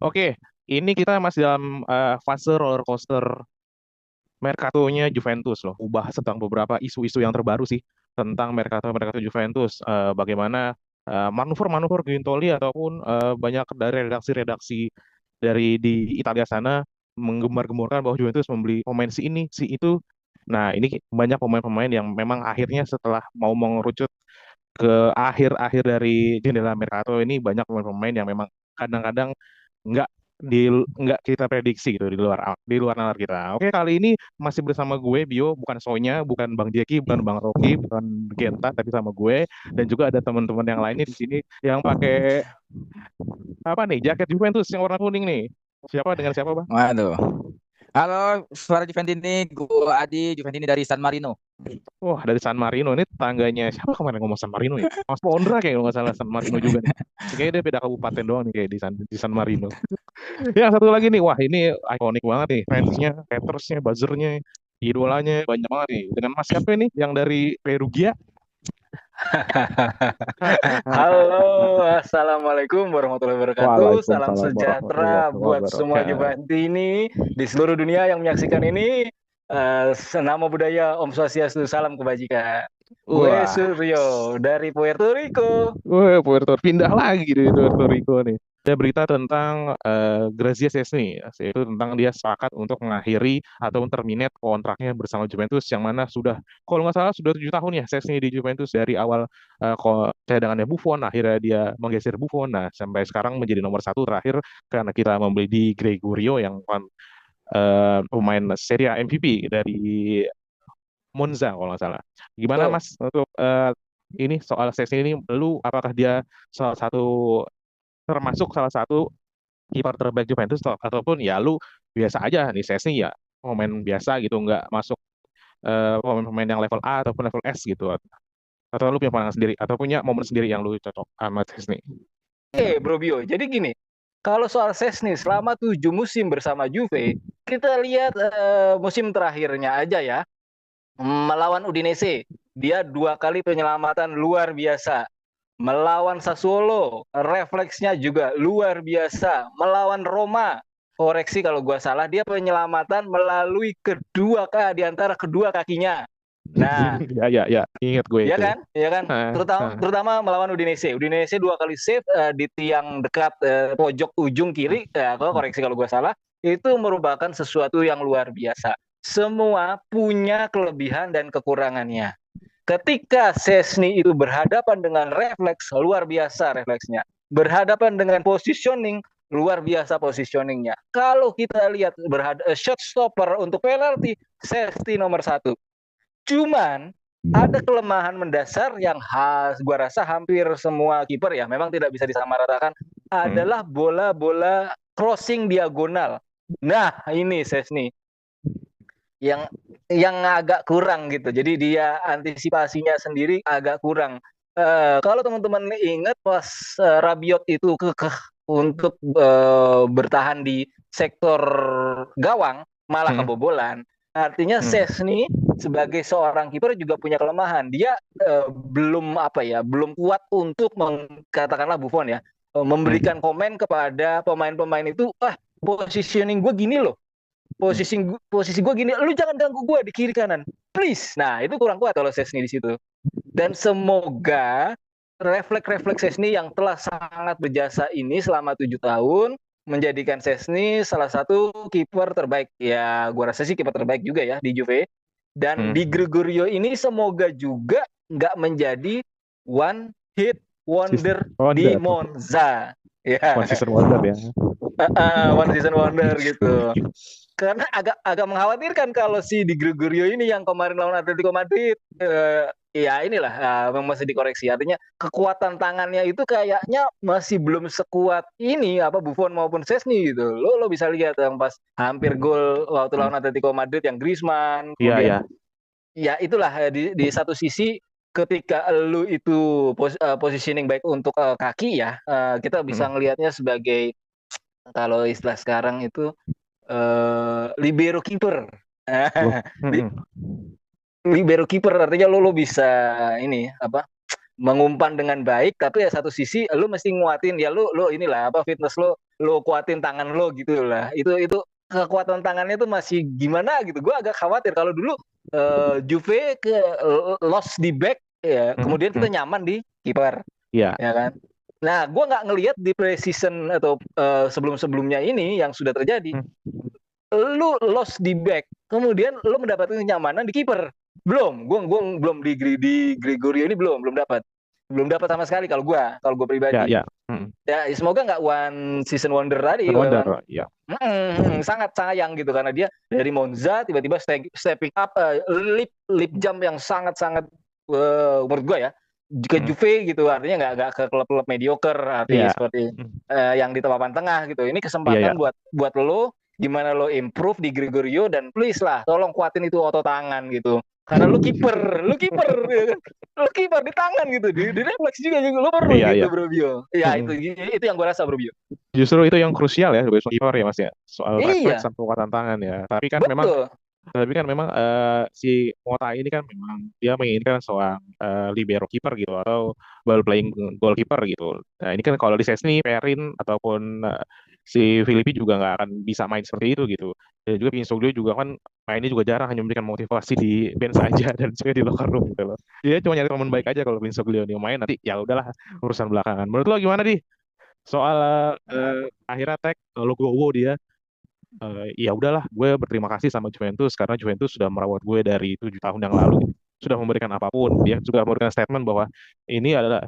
Oke, ini kita masih dalam fase roller coaster Mercato-nya Juventus loh. Bahas tentang beberapa isu-isu yang terbaru sih tentang Mercato Juventus. Bagaimana manuver-manuver Giuntoli ataupun banyak dari redaksi-redaksi dari di Italia sana menggembar-gemborkan bahwa Juventus membeli pemain si ini, si itu. Nah, ini banyak pemain-pemain yang memang akhirnya setelah mau mengerucut ke akhir-akhir dari jendela Mercato ini banyak pemain-pemain yang memang kadang-kadang nggak nggak kita prediksi gitu di luar nalar kita. Oke, kali ini masih bersama gue Bio, bukan Sonya, bukan Bang Jeki, bukan Bang Rocky, bukan Genta, tapi sama gue dan juga ada teman-teman yang lainnya di sini yang pakai apa nih jaket Juventus yang warna kuning nih. Siapa dengan siapa, Bang? Waduh. Halo, suara Juventini. Gue Adi, Juventini dari San Marino. Wah, dari San Marino ini tangganya siapa kemarin ngomong San Marino ya? Mas Pondra kayak kalau nggak salah San Marino juga nih. Kayaknya dia beda kabupaten doang nih kayak di San Marino. Yang satu lagi nih, wah ini ikonik banget nih, fansnya, hatersnya, buzzernya, idolanya banyak banget nih. Dengan Mas siapa nih yang dari Perugia? Halo, assalamualaikum warahmatullahi wabarakatuh. Salam Waalaikumsalam warahmatullahi sejahtera buat semua wabarakatuh. Juventini di seluruh dunia yang menyaksikan ini. Senama budaya Om Swastiastu, salam kebajikan. Gue Wah, Suryo dari Puerto Rico. wah, Puerto pindah lagi dari Puerto Rico nih. Ada berita tentang Gracia Szczesny, yaitu tentang dia sepakat untuk mengakhiri atau terminate kontraknya bersama Juventus, yang mana sudah, kalau nggak salah sudah 7 tahun ya Szczesny di Juventus dari awal cadangannya Buffon, akhirnya dia menggeser Buffon, nah sampai sekarang menjadi nomor satu terakhir karena kita membeli di Gregorio yang pemain Serie A MVP dari Monza kalau nggak salah. Gimana Betul. Mas untuk ini soal sesi ini, lu apakah dia salah satu termasuk salah satu kiper terbaik Juventus ataupun ya lu biasa aja nih sesi ya pemain biasa gitu nggak masuk pemain-pemain yang level A ataupun level S gitu atau lu punya pandangan sendiri atau punya momen sendiri yang lu cocok sama Sesni. Bro Bio, jadi gini, kalau soal Sesni selama 7 musim bersama Juve, kita lihat musim terakhirnya aja ya, melawan Udinese, dia 2 kali penyelamatan luar biasa. Melawan Sassuolo, refleksnya juga luar biasa. Melawan Roma, koreksi kalau gua salah, dia penyelamatan melalui di antara kedua kakinya. Nah, Ya ya ya, ingat gue ya itu. kan, ya kan. Ah, Terutama, ah, terutama melawan Udinese. Udinese 2 kali save di tiang dekat pojok ujung kiri. Kalau koreksi kalau gua salah, itu merupakan sesuatu yang luar biasa. Semua punya kelebihan dan kekurangannya. Ketika Sesni itu berhadapan dengan refleks, luar biasa refleksnya. Berhadapan dengan positioning, luar biasa positioningnya. Kalau kita lihat shot stopper untuk penalti, Sesni nomor satu. Cuman ada kelemahan mendasar yang gua rasa hampir semua kiper ya, memang tidak bisa disamaratakan, hmm. adalah bola-bola crossing diagonal. Nah, ini Sesni yang agak kurang gitu. Jadi dia antisipasinya sendiri agak kurang. Kalau teman-teman ingat pas Rabiot itu kekeh untuk bertahan di sektor gawang malah Hmm. kebobolan. Artinya Hmm. Szczesny sebagai seorang kiper juga punya kelemahan. Dia belum apa ya, belum kuat untuk katakanlah Buffon ya, Hmm. memberikan komen kepada pemain-pemain itu, positioning gue gini loh, posisi gue gini, lu jangan ganggu gue di kiri kanan, please. Nah, itu kurang kuat kalau Sesni di situ. Dan semoga refleks-refleks Sesni yang telah sangat berjasa ini selama 7 tahun menjadikan Sesni salah satu kiper terbaik. Ya, gue rasa sih kiper terbaik juga ya di Juve. Dan Hmm. di Gregorio ini semoga juga nggak menjadi one hit Season wonder di wonder, Monza. one Ya, season wonder ya. one season wonder gitu. Karena agak agak mengkhawatirkan kalau si Di Gregorio ini yang kemarin lawan Atletico Madrid, ya inilah masih dikoreksi. Artinya kekuatan tangannya itu kayaknya masih belum sekuat ini apa Buffon maupun Szczesny gitu. Lo bisa lihat yang pas hampir gol waktu Hmm. lawan Atletico Madrid yang Griezmann, Iya kemudian ya. ya itulah di satu sisi ketika lu itu positioning baik untuk kaki ya, kita bisa Hmm. ngelihatnya sebagai kalau istilah sekarang itu libero keeper. Loh. Hmm. Libero keeper artinya lo bisa ini apa, mengumpan dengan baik, tapi ya satu sisi lo mesti nguatin ya, lo inilah apa, fitness lo lo kuatin tangan lo gitu lah. Itu kekuatan tangannya tuh masih gimana gitu. Gue agak khawatir kalau dulu Juve lost di back ya, kemudian kita nyaman di kiper, Iya. ya kan. Nah, gue nggak ngelihat di pre-season atau sebelum-sebelumnya ini yang sudah terjadi. Lu lost di back, kemudian lu mendapatkan kenyamanan di kiper. Belum, gua belum di Gregorio ini belum dapat sama sekali kalau gue pribadi. Ya. Ya, semoga nggak one season wonder tadi. No wonder, ya. Sangat sayang gitu karena dia dari Monza tiba-tiba stepping up lip jump yang sangat-sangat menurut gue ya ke Juve gitu, artinya nggak ke klub-klub mediocre artinya seperti yang di papan tengah gitu. Ini kesempatan buat lo gimana lo improve di Gregorio, dan please lah tolong kuatin itu otot tangan gitu. Karena lu kiper, lu kiper di tangan gitu, di refleks juga lu perlu gitu, Bro Bio. Ya itu yang gue rasa, Bro Bio. Justru itu yang krusial ya sebagai kiper ya Mas ya, soal refleks dan kekuatan tangan ya. Tapi kan memang si Mota ini kan memang dia menginginkan seorang libero kiper gitu atau ball playing goalkeeper gitu. Nah ini kan kalau di Szczęsny, Perin ataupun si Filippi juga nggak akan bisa main seperti itu gitu. Dan juga Pinsoglio juga kan mainnya juga jarang, hanya memberikan motivasi di bench aja dan juga di locker room gitu loh. Dia cuma nyari teman baik aja kalau Pinsoglio nih main, nanti ya udahlah urusan belakangan. Menurut lo gimana di soal akhirnya tag Logowo dia ya udahlah gue berterima kasih sama Juventus karena Juventus sudah merawat gue dari 7 tahun yang lalu, sudah memberikan apapun. Dia juga memberikan statement bahwa ini adalah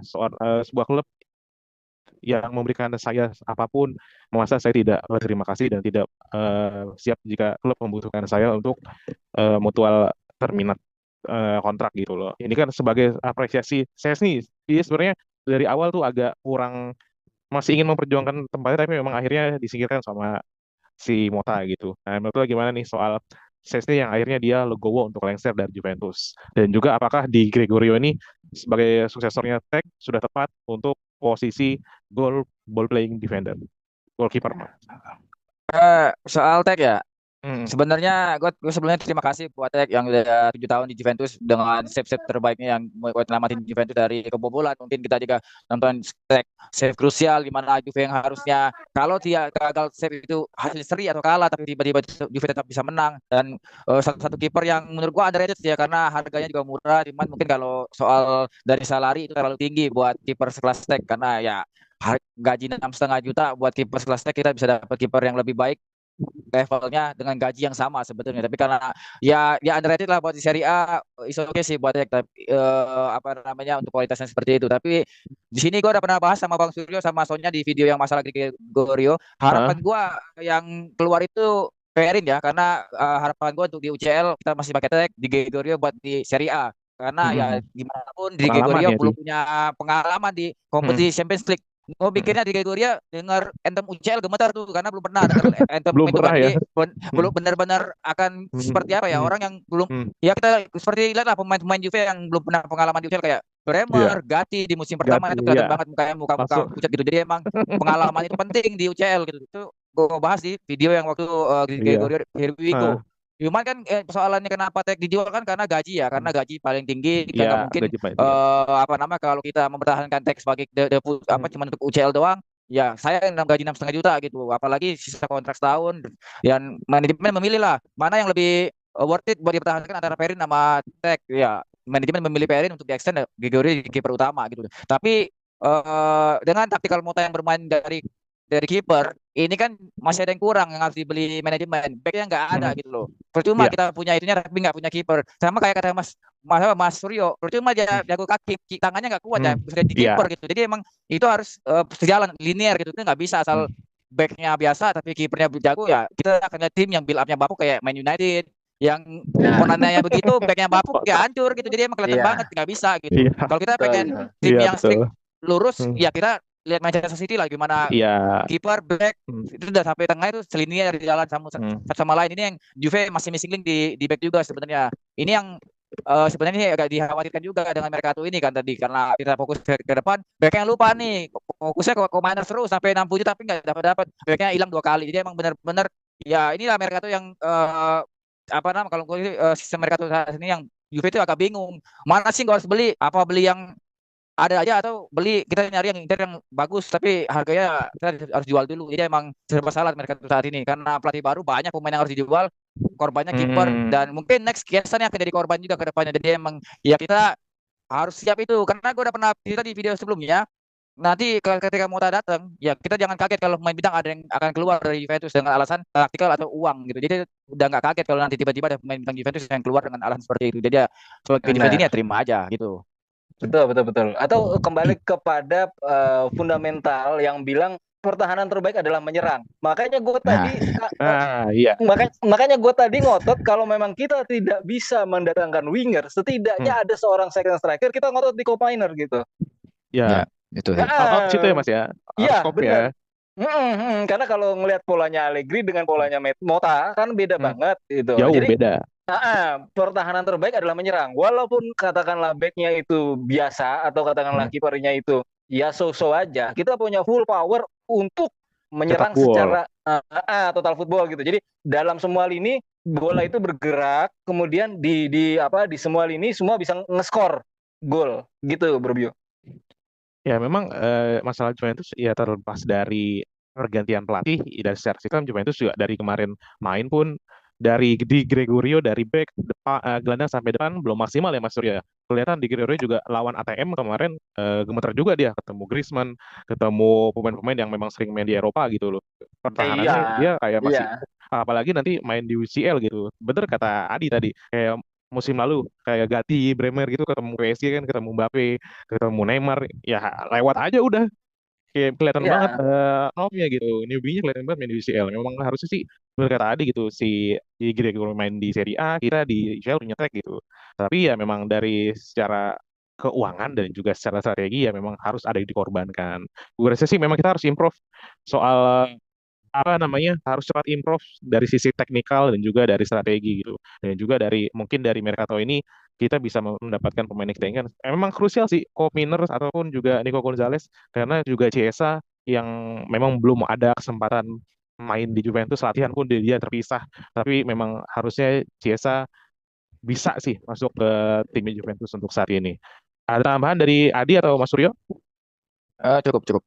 sebuah klub yang memberikan saya apapun, masa saya tidak berterima kasih dan tidak siap jika klub membutuhkan saya untuk mutual terminat kontrak gitu loh. Ini kan sebagai apresiasi saya nih. Dia sebenarnya dari awal tuh agak kurang, masih ingin memperjuangkan tempatnya, tapi memang akhirnya disingkirkan sama si Mota gitu. Nah, menurut lo gimana nih soal Szczęsny yang akhirnya dia legowo untuk lengser dari Juventus? Dan juga apakah di Gregorio ini sebagai suksesornya Tech sudah tepat untuk posisi ball playing defender, goalkeeper? Soal Tech ya, sebenarnya gue sebelumnya terima kasih buat Tech yang udah 7 tahun di Juventus dengan save terbaiknya yang buat nyelamatin Juventus dari kebobolan. Mungkin kita juga nonton Tech save krusial di mana Juve yang harusnya kalau dia gagal save itu hasil seri atau kalah, tapi tiba-tiba Juve tetap bisa menang. Dan salah satu kiper yang menurut gue underrated ya karena harganya juga murah. Cuman mungkin kalau soal dari salary itu terlalu tinggi buat kiper sekelas Tech karena ya gaji 6,5 juta buat kiper sekelas Tech, kita bisa dapat kiper yang lebih baik levelnya dengan gaji yang sama sebetulnya. Tapi karena ya underrated lah buat di Serie A, is okay sih buat Tech, tapi apa namanya untuk kualitasnya seperti itu. Tapi di sini gue udah pernah bahas sama Bang Suryo sama Sonya di video yang masalah Gregorio. Harapan gue yang keluar itu Perin ya, karena harapan gue untuk di UCL kita masih pakai Tech, di Gregorio buat di Serie A. Karena ya gimana pun di Gregorio belum punya pengalaman di kompetisi Champions League. Gue pikirnya di Gregoria dengar anthem UCL gemetar tuh karena belum pernah dengar anthem itu kan ya? Belum benar-benar akan seperti apa ya, orang yang belum ya kita seperti lihat lah pemain-pemain Juve yang belum pernah pengalaman di UCL kayak Bremer, Gatti di musim pertama itu kelihatan banget muka pucat gitu. Jadi emang pengalaman itu penting di UCL gitu. Itu gue bahas di video yang waktu Gregoria Here We Go. Cuman kan soalannya kenapa Tech dijual kan karena gaji ya, karena gaji paling tinggi kan nggak mungkin apa namanya kalau kita mempertahankan Tech sebagai apa cuma untuk UCL doang ya, saya gaji 6,5 juta gitu, apalagi sisa kontrak setahun. Dan manajemen memilih lah mana yang lebih worth it buat dipertahankan antara Perin sama Tech ya, manajemen memilih Perin untuk di extend Gregory di kiper utama gitu. Tapi dengan taktikal Mota yang bermain dari kiper ini kan masih ada yang kurang yang harus dibeli manajemen, backnya nggak ada gitu loh. Percuma kita punya itunya tapi nggak punya kiper. Sama kayak kata Mas Suryo, percuma dia jago kaki, tangannya nggak kuat ya bisa di kiper gitu. Jadi emang itu harus sejalan linear gitu, itu nggak bisa asal backnya biasa tapi kipernya jago ya. Kita akan lihat tim yang build up-nya bapuk kayak Man United yang komponennya begitu, backnya bapuk ya hancur gitu. Jadi emang kelihatan banget nggak bisa gitu. Kalau kita pengen tim yang stick lurus ya kita lihat Manchester City lah gimana kiper back itu udah sampai tengah itu selinier di jalan sama lain. Ini yang Juve masih missing link di back juga sebenarnya. Ini yang sebenarnya agak dikhawatirkan juga dengan Mercato ini kan tadi, karena kita fokus ke depan, backnya lupa nih, fokusnya ke minus terus sampai 60 juta tapi nggak dapat, backnya hilang 2 kali. Jadi emang benar-benar ya inilah Mercato yang apa namanya kalau sistem Mercato saat ini yang Juve itu agak bingung mana sih gue harus beli, apa beli yang ada aja atau beli, kita nyari yang Inter yang bagus tapi harganya kita harus jual dulu. Jadi emang serba salah mereka saat ini karena pelatih baru banyak pemain yang harus dijual, korbannya kiper Hmm. dan mungkin next Kiesa yang akan jadi korban juga ke depannya. Jadi emang ya kita harus siap itu karena gue udah pernah cerita di video sebelumnya. Nanti ketika Mota datang, ya kita jangan kaget kalau pemain bintang ada yang akan keluar dari Juventus dengan alasan taktikal atau uang gitu. Jadi udah nggak kaget kalau nanti tiba-tiba ada pemain bintang Juventus yang keluar dengan alasan seperti itu. Jadi ya sebagai Juventus ini ya Benar. terima aja gitu. Betul, betul, betul. Atau kembali kepada fundamental yang bilang pertahanan terbaik adalah menyerang. Makanya gue Nah, tadi Iya. makanya gue tadi ngotot kalau memang kita tidak bisa mendatangkan winger, Hmm. setidaknya ada seorang second striker, kita ngotot di co-miner gitu. ya Ya, itu sih. out situ ya Ah, Mas ya. Harus iya, copy benar. ya. Karena kalau ngelihat polanya Allegri dengan polanya Mota kan beda Hmm. banget gitu. Jauh Jadi beda. pertahanan terbaik adalah menyerang. Walaupun katakanlah backnya itu biasa atau katakanlah Hmm. kipernya itu ya so-so aja, kita punya full power untuk Cetak menyerang gol. secara total football gitu. Jadi dalam semua lini bola itu bergerak, kemudian di semua lini semua bisa nge-score gol gitu, Bro Bio. Ya memang masalah Juventus ya terlepas dari pergantian pelatih dari secara sistem Juventus juga dari kemarin main pun dari Di Gregorio dari back depan gelandang sampai depan belum maksimal ya Mas Surya. Kelihatan Di Gregorio juga lawan ATM kemarin gemeter juga dia ketemu Griezmann, ketemu pemain-pemain yang memang sering main di Eropa gitu loh. Iya, Pertahanannya dia kayak iya, masih apalagi nanti main di UCL gitu. Bener kata Adi tadi kayak musim lalu kayak Gatti, Bremer gitu ketemu PSG kan ketemu Mbappe ketemu Neymar ya lewat aja udah kayak kelihatan banget iya. nomnya gitu newbie-nya kelihatan banget main di UCL memang harusnya sih berkata tadi gitu si Gregor main di Serie A kita di UCL punya track gitu tapi ya memang dari secara keuangan dan juga secara strategi ya memang harus ada yang dikorbankan gue rasa sih memang kita harus improve soal apa namanya harus cepat improve dari sisi teknikal dan juga dari strategi gitu dan juga dari mungkin dari Mercato ini kita bisa mendapatkan pemain yang kita inginkan. Memang krusial sih Miners ataupun juga Nico Gonzalez karena juga Chiesa yang memang belum ada kesempatan main di Juventus latihan pun dia terpisah tapi memang harusnya Chiesa bisa sih masuk ke tim Juventus untuk saat ini. Ada tambahan dari Adi atau Mas Suryo? Cukup cukup.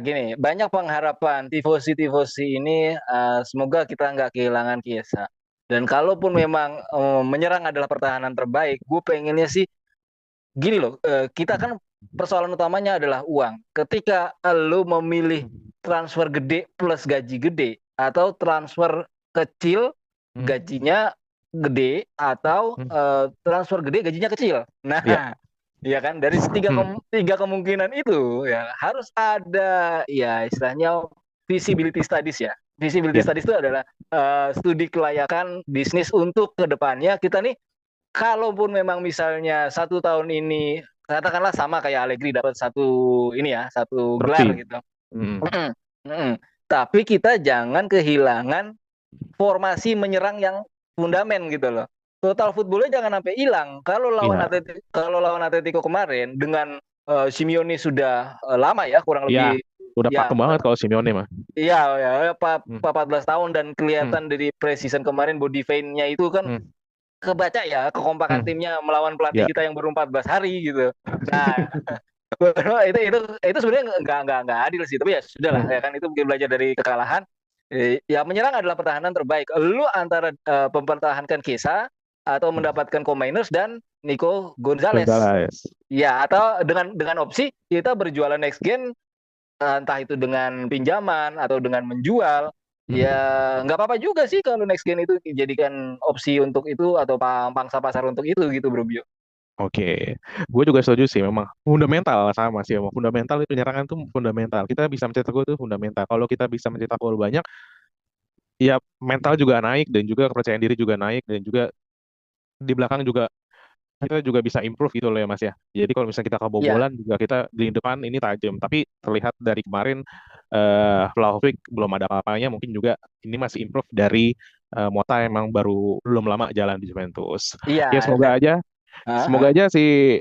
Gini, banyak pengharapan tifosi-tifosi ini semoga kita nggak kehilangan Kiesa. Dan kalaupun memang menyerang adalah pertahanan terbaik, gue pengennya sih gini loh, kita kan persoalan utamanya adalah uang. Ketika lo memilih transfer gede plus gaji gede atau transfer kecil Hmm. gajinya gede atau Hmm. transfer gede gajinya kecil. Nah, Iya. ya kan dari Hmm. tiga kemungkinan itu ya harus ada ya istilahnya visibility studies ya. Visibility Iya. studies itu adalah studi kelayakan bisnis untuk kedepannya kita nih kalaupun memang misalnya 1 tahun ini katakanlah sama kayak Allegri dapat satu gelar Trofi. gitu. Hmm. Tapi kita jangan kehilangan formasi menyerang yang fundamen gitu loh. Total footballnya jangan sampai hilang. Iya. Kalau lawan Atletico kemarin dengan Simeone sudah lama ya kurang Iya. lebih Udah ya pakem banget kalau Simeone mah. iya ya 14 Hmm. tahun dan Hmm. kelihatan dari preseason kemarin body vein-nya itu kan Hmm. kebaca ya kekompakan Hmm. timnya melawan pelatih Ya. kita yang baru 14 hari gitu. Nah, itu sebenarnya nggak adil sih, tapi ya sudahlah Hmm. ya kan itu mungkin belajar dari kekalahan. Ya menyerang adalah pertahanan terbaik. Lu antara mempertahankan Kesa atau mendapatkan Cominers dan Nico Gonzalez. Gonzalez. Ya atau dengan opsi kita berjualan next gen entah itu dengan pinjaman atau dengan menjual. Hmm. Ya nggak apa-apa juga sih kalau next gen itu dijadikan opsi untuk itu atau pangsa pasar untuk itu gitu Bro Bio. Oke, gue juga setuju sih. Memang fundamental sama sih. Memang fundamental itu penyerangan itu fundamental. Kita bisa mencetak gol itu fundamental. Kalau kita bisa mencetak gol banyak, ya mental juga naik dan juga kepercayaan diri juga naik dan juga di belakang juga kita juga bisa improve gitu loh ya Mas ya. Jadi kalau misalnya kita Iya, kebobolan juga kita di depan ini tajam. Tapi terlihat dari kemarin Vlahovic belum ada apa-apanya. Mungkin juga ini masih improve dari Mota emang baru belum lama jalan di Juventus. iya Ya semoga dan aja Ah, Semoga ah. aja si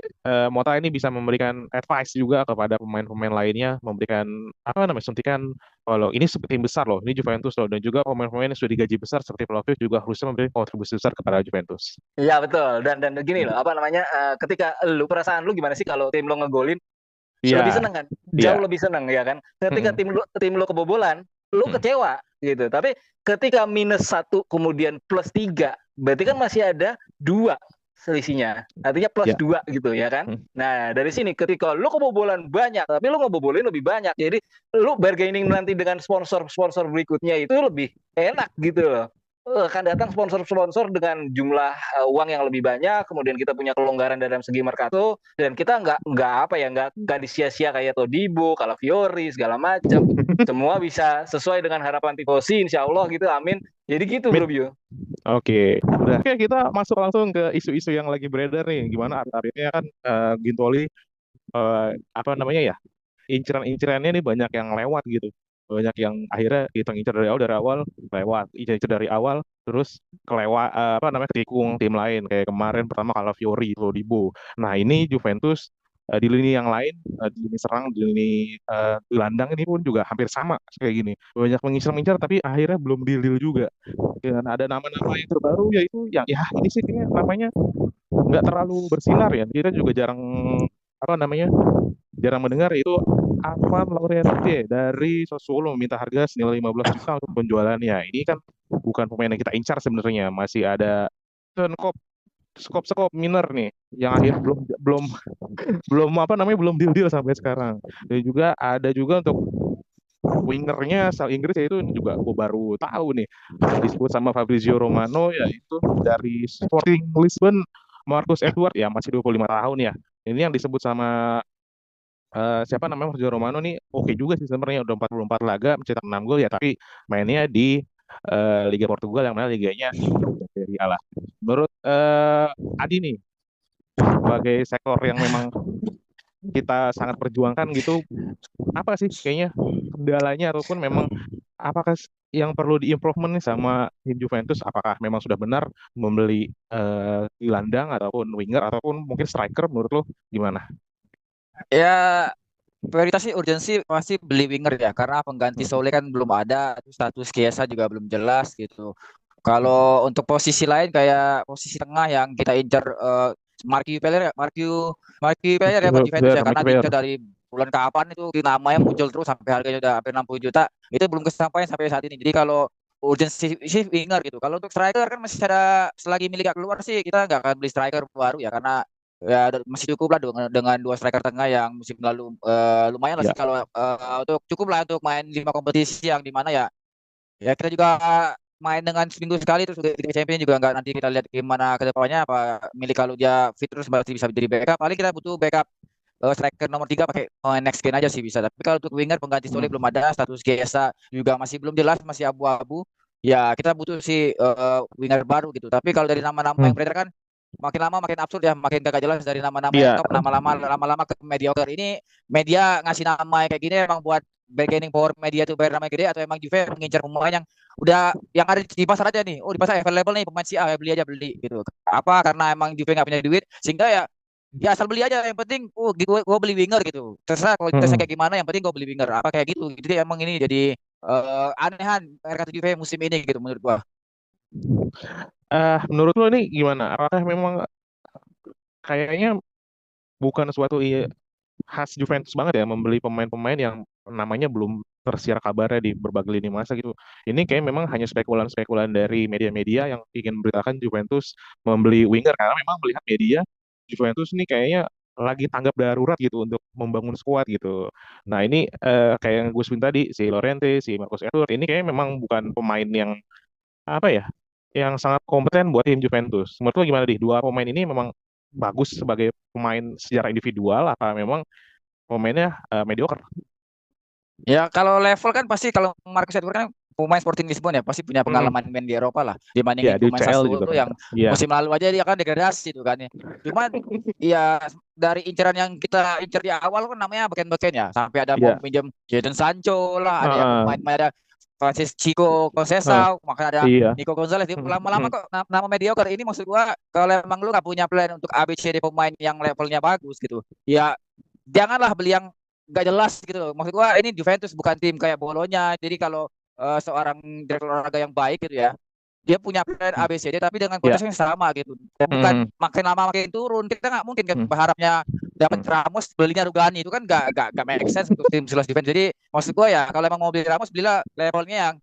Mota ini bisa memberikan advice juga kepada pemain-pemain lainnya, memberikan apa namanya suntikan kalau ini tim besar loh, ini Juventus loh, dan juga pemain-pemain yang sudah digaji besar seperti Vlahovic juga harusnya memberikan kontribusi besar kepada Juventus. Iya betul. Dan gini loh, apa namanya? Ketika perasaan lu gimana sih kalau tim lo ngegolin? Lebih Iya, seneng kan? Jauh iya. lebih seneng ya kan? Ketika Mm-mm. tim lo kebobolan, lu Mm. kecewa gitu. Tapi ketika -1 kemudian +3, berarti kan masih ada 2 selisihnya. Artinya plus Ya. 2 gitu ya kan? Mm. Nah, dari sini ketika lu kebobolan banyak, tapi lu ngebobolin lebih banyak. Jadi lu bargaining nanti dengan sponsor-sponsor berikutnya itu lebih enak gitu loh. Akan datang sponsor-sponsor dengan jumlah uang yang lebih banyak, kemudian kita punya kelonggaran dalam segi mercato, dan kita nggak apa ya nggak disia-sia kayak Todibo, Calafiori segala macam. Semua bisa sesuai dengan harapan tifosi, insya Allah gitu, amin. Jadi gitu Bro Min. Bio. Oke, udah. Oke, kita masuk langsung ke isu-isu yang lagi beredar nih. Gimana akhir-akhirnya kan Gintoli apa namanya ya? Inceran-incerannya nih banyak yang lewat gitu. Banyak yang akhirnya kita incer dari awal lewat, incer dari awal terus kelewat apa namanya ketikung tim lain kayak kemarin pertama Calafiori, Todibo. Nah, ini Juventus di lini yang lain di lini serang, di lini gelandang ini pun juga hampir sama kayak gini. Banyak mengincar-incar tapi akhirnya belum deal-deal juga. Dan ada nama-nama yang terbaru yaitu yang ya ini sih kayaknya namanya nggak terlalu bersinar ya. Kita juga jarang apa namanya jarang mendengar itu Arvan Laurentiis dari Sassuolo meminta harga senilai 15 juta untuk penjualannya. Ini kan bukan pemain yang kita incar sebenarnya, masih ada skop skop Miner nih yang akhirnya belum belum belum apa namanya belum deal deal sampai sekarang. Dan juga ada juga untuk wingernya asal Inggris yaitu ini juga gue baru tahu nih disebut sama Fabrizio Romano yaitu dari Sporting Lisbon Marcus Edward ya masih 25 tahun ya. Ini yang disebut sama siapa namanya Sergio Romano nih oke juga sih sebenarnya udah 44 laga mencetak 6 gol ya tapi mainnya di Liga Portugal yang mana liganya Serie A lah. Menurut Adi nih sebagai sektor yang memang kita sangat perjuangkan gitu apa sih kayaknya kendalanya ataupun memang apakah yang perlu diimprovement nih sama tim Juventus apakah memang sudah benar membeli gelandang ataupun winger ataupun mungkin striker menurut lo gimana? Ya prioritas sih urgensi pasti beli winger ya karena pengganti Hmm. Sole kan belum ada, terus status Chiesa juga belum jelas gitu. Kalau untuk posisi lain kayak posisi tengah yang kita incar Marquinhos Pereira, Marquinhos Pereira ya buat Juventus ya karena Fair. diincar dari bulan kapan itu namanya muncul terus sampai harganya udah hampir 60 juta. Itu belum kesampaian sampai saat ini. Jadi kalau urgensi sih winger gitu. Kalau untuk striker kan masih ada selagi milik keluar sih kita nggak akan beli striker baru ya karena ya masih cukup lah dengan dua striker tengah yang musim lalu lumayan lah Ya. sih kalau untuk cukup lah untuk main 5 kompetisi yang di mana ya ya kita juga main dengan seminggu sekali terus udah Liga Champions juga nggak nanti kita lihat gimana ke depannya apa milik kalau dia fit terus berarti bisa jadi backup paling kita butuh backup striker nomor 3 pakai next gen aja sih bisa tapi kalau untuk winger pengganti Sole belum ada status Chiesa juga masih belum jelas masih abu-abu ya kita butuh si winger baru gitu tapi kalau dari nama-nama Hmm. yang beredar kan makin lama makin absurd ya, makin gak jelas dari nama-nama yang Iya. top, lama-lama ke mediocre. Ini media ngasih nama kayak gini emang buat bargaining power media tuh bayar nama gede atau emang Juve mengincar pemain yang udah yang ada di pasar aja nih. Oh di pasar available nih pemain si A beli aja beli gitu. Apa karena emang Juve nggak punya duit sehingga ya ya asal beli aja yang penting gue beli winger gitu. Terserah kalau tesnya Hmm. kayak gimana yang penting gue beli winger. Apa kayak gitu. Jadi emang ini jadi anehan mereka Juve musim ini gitu menurut gua. Menurut lo ini gimana? Apakah memang kayaknya bukan suatu khas Juventus banget ya membeli pemain-pemain yang namanya belum tersiar kabarnya di berbagai lini masa gitu. Ini kayak memang hanya spekulan-spekulan dari media-media yang ingin memberitakan Juventus membeli winger karena memang melihat media Juventus ini kayaknya lagi tanggap darurat gitu untuk membangun skuad gitu. Nah ini kayak yang gue sebut tadi si Llorente, si Marcos Edward ini kayaknya memang bukan pemain yang apa ya, yang sangat kompeten buat tim Juventus. Menurut lo gimana di dua pemain ini memang bagus sebagai pemain secara individual apa memang pemainnya mediocre? Ya kalau level kan pasti kalau Marcus Edward kan pemain Sporting Lisbon ya pasti punya Hmm. pengalaman main di Eropa lah Ya dibandingin di pemain UCL juga Sassuolo kan. yang Iya. musim lalu aja dia kan degradasi itu kan ya. Cuman ya dari inceran yang kita incer di awal kan namanya beken-beken ya sampai ada mau Iya. pinjam Jadon Sancho lah ada yang Heeh. pemain ada Francis Chico Ah, Conceição, makanya ada iya. Nico Gonzalez. Lama-lama Hmm. kok nama mediocre ini, maksud gua kalau emang lu gak punya plan untuk ABCD pemain yang levelnya bagus gitu, ya janganlah beli yang nggak jelas gitu loh. Maksud gua ini Juventus bukan tim kayak Bolonya. Jadi kalau seorang direktur olahraga yang baik gitu ya, dia punya plan A B C D tapi dengan Ya. kualitas yang sama gitu. Bukan Hmm. makin lama makin turun. Kita nggak mungkin kan Hmm. berharapnya dapat Hmm. Ramos belinya Rugani, itu kan nggak make sense untuk tim sekelas defense. Jadi maksud gua ya kalau emang mau beli Ramos, belilah levelnya yang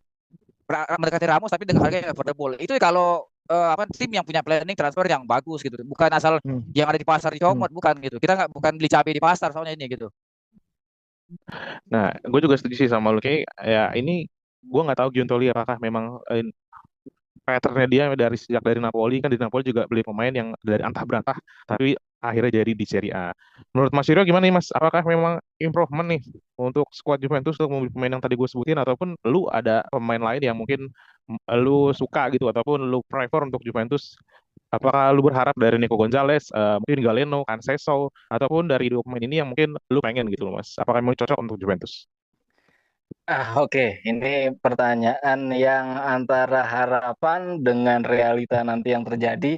mendekati Ramos tapi dengan harga yang affordable. Itu kalau apa tim yang punya planning transfer yang bagus gitu. Bukan asal Hmm. yang ada di pasar Hmm. dicomot, bukan gitu. Kita nggak bukan beli cabai di pasar soalnya ini gitu. Nah, gue juga setuju sih sama lu. Kayak ya ini gue nggak tahu Giuntoli apakah memang patternnya dia dari sejak dari Napoli, kan di Napoli juga beli pemain yang dari antah berantah tapi akhirnya jadi di Serie A. Menurut Mas Yuryo gimana nih Mas? Apakah memang improvement nih untuk skuad Juventus untuk membeli pemain yang tadi gue sebutin, ataupun lu ada pemain lain yang mungkin lu suka gitu ataupun lu prefer untuk Juventus? Apakah lu berharap dari Nico Gonzalez, mungkin Galeno, Cancelo, ataupun dari dua pemain ini yang mungkin lu pengen gitu loh Mas? Apakah memang cocok untuk Juventus? Oke. Ini pertanyaan yang antara harapan dengan realita nanti yang terjadi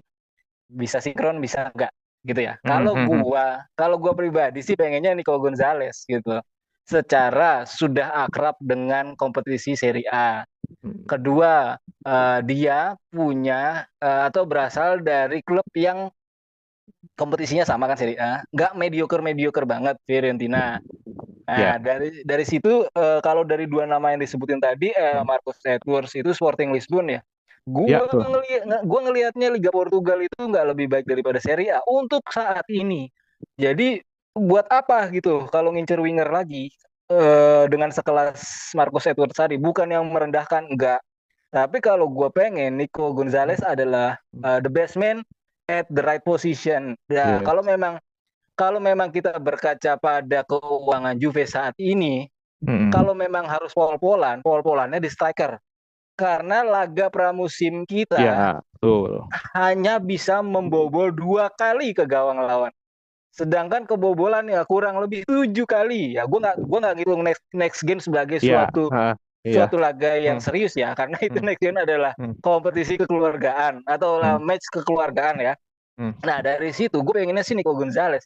bisa sinkron, bisa enggak gitu ya. Hmm, hmm, hmm. Kalau gua pribadi sih pengennya Nico Gonzalez gitu. Secara sudah akrab dengan kompetisi Serie A. Hmm. Kedua, dia punya atau berasal dari klub yang kompetisinya sama kan Serie A, nggak mediocre banget, Fiorentina. Nah, Ya, dari situ kalau dari dua nama yang disebutin tadi, hmm. Marcus Edwards itu Sporting Lisbon ya. Ya Gua tuh. gua ngelihatnya Liga Portugal itu nggak lebih baik daripada Serie A untuk saat ini. Jadi buat apa gitu kalau ngincer winger lagi dengan sekelas Marcus Edwards tadi, bukan yang merendahkan, enggak. Tapi kalau gue pengen Nico Gonzalez adalah the best man at the right position. Ya, Iya. kalau memang kita berkaca pada keuangan Juve saat ini, Hmm. kalau memang harus pol-polannya di striker. Karena laga pramusim kita Ya, betul. hanya bisa membobol 2 kali ke gawang lawan. Sedangkan kebobolan ya kurang lebih 7 kali. Ya, gue nggak ngitung next game sebagai Ya, suatu iya. suatu laga yang Hmm. serius ya, karena itu Hmm. next game adalah Hmm. kompetisi kekeluargaan atau Hmm. match kekeluargaan ya. Hmm. Nah, dari situ gue pengennya sih Nico Gonzalez.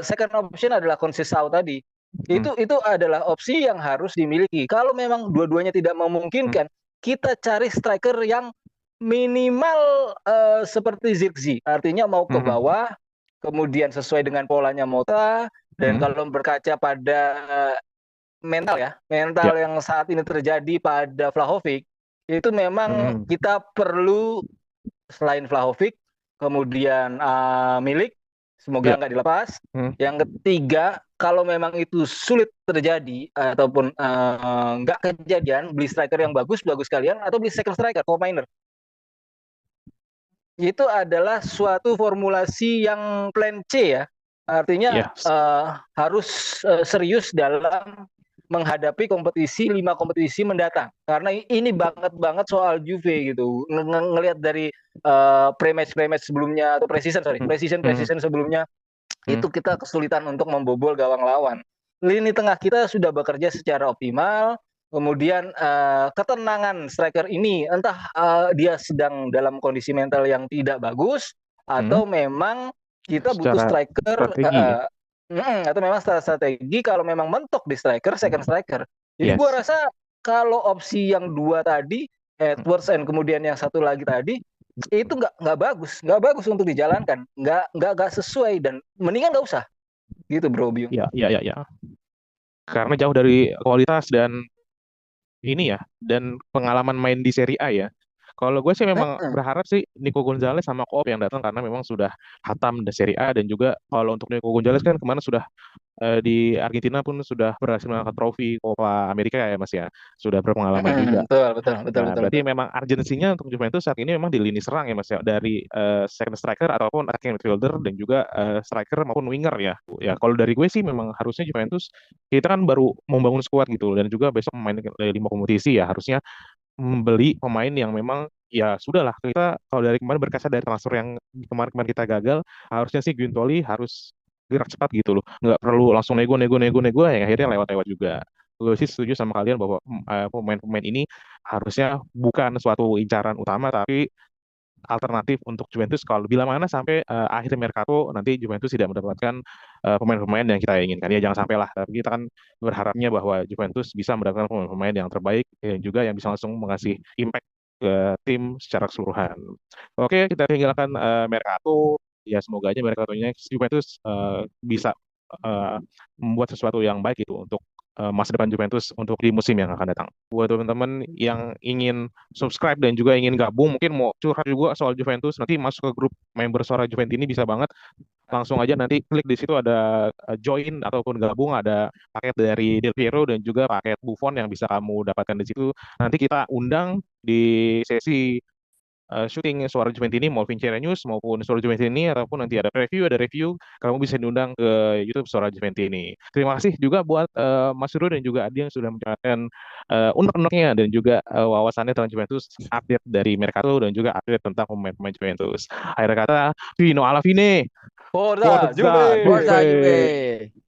Second option adalah Conceição tadi. Hmm. Itu adalah opsi yang harus dimiliki. Kalau memang dua-duanya tidak Hmm. memungkinkan, kita cari striker yang minimal seperti Zirkzee. Artinya mau ke Hmm. bawah, kemudian sesuai dengan polanya Mota, dan Hmm. kalau berkaca pada mental Ya. yang saat ini terjadi pada Vlahovic, itu memang Hmm. kita perlu selain Vlahovic, kemudian Milik, semoga Ya. nggak dilepas. Hmm. Yang ketiga, kalau memang itu sulit terjadi ataupun nggak kejadian, beli striker yang bagus kalian, atau beli second striker, co-miner. Itu adalah suatu formulasi yang plan C ya. Artinya Ya. harus serius dalam menghadapi 5 kompetisi mendatang. Karena ini banget soal Juve gitu. Ngelihat dari pre-match sebelumnya atau Hmm. preseason sebelumnya, Hmm. itu kita kesulitan untuk membobol gawang lawan. Lini tengah kita sudah bekerja secara optimal. Kemudian ketenangan striker ini entah dia sedang dalam kondisi mental yang tidak bagus, Hmm. atau memang kita butuh Secara striker strategi ya. atau memang secara strategi kalau memang mentok di striker, second striker. Jadi Yes. gua rasa kalau opsi yang dua tadi, Hmm. Edwards and kemudian yang satu lagi tadi, itu nggak bagus untuk dijalankan, nggak sesuai, dan mendingan nggak usah gitu, Bro Bio. Ya, ya, ya, ya. Karena jauh dari kualitas dan ini ya, dan pengalaman main di Serie A ya. Kalau gue sih memang berharap sih Nico Gonzalez sama Koop yang datang karena memang sudah hatam di Serie A, dan juga kalau untuk Nico Gonzalez kan kemana sudah di Argentina pun sudah berhasil mengangkat trofi Copa America ya Mas ya, sudah berpengalaman juga. Nah, berarti Betul. memang urgensinya untuk Juventus saat ini memang di lini serang ya Mas ya, dari second striker ataupun attacking midfielder dan juga striker maupun winger ya. Ya kalau dari gue sih memang harusnya Juventus, kita kan baru membangun skuad gitu dan juga besok main 5 kompetisi ya, harusnya membeli pemain yang memang ya sudahlah, kita kalau dari kemarin berkaca dari transfer yang kemarin-kemarin kita gagal, harusnya sih Giuntoli harus gerak cepat gitu loh, nggak perlu langsung nego yang akhirnya lewat-lewat juga. gue sih setuju sama kalian bahwa pemain-pemain ini harusnya bukan suatu incaran utama, tapi alternatif untuk Juventus kalau bila mana sampai akhir Mercato nanti Juventus tidak mendapatkan pemain-pemain yang kita inginkan. Ya jangan sampai lah. Tapi kita kan berharapnya bahwa Juventus bisa mendapatkan pemain-pemain yang terbaik dan juga yang bisa langsung mengasih impact ke tim secara keseluruhan. Oke, kita tinggalkan Mercato. Ya semoga aja Mercatonya Juventus bisa eh, membuat sesuatu yang baik itu untuk masa depan Juventus untuk di musim yang akan datang. Buat teman-teman yang ingin subscribe dan juga ingin gabung, mungkin mau curhat juga soal Juventus, nanti masuk ke grup member Suara Juventus ini bisa banget. Langsung aja nanti klik di situ ada join ataupun gabung, ada paket dari Del Piero dan juga paket Buffon yang bisa kamu dapatkan di situ. Nanti kita undang di sesi syuting Suara Juventus ini, mau Vincere News maupun Suara Juventus ini, ataupun nanti ada review, kamu bisa diundang ke YouTube Suara Juventus ini. Terima kasih juga buat Mas Rul dan juga Adi yang sudah menjelaskan unek-uneknya dan juga wawasannya tentang Juventus, update dari Mercato dan juga update tentang pemain-pemain Juventus. Akhir kata, Vino alla fine, Forza Forza Juve. Forza Juve. Juve.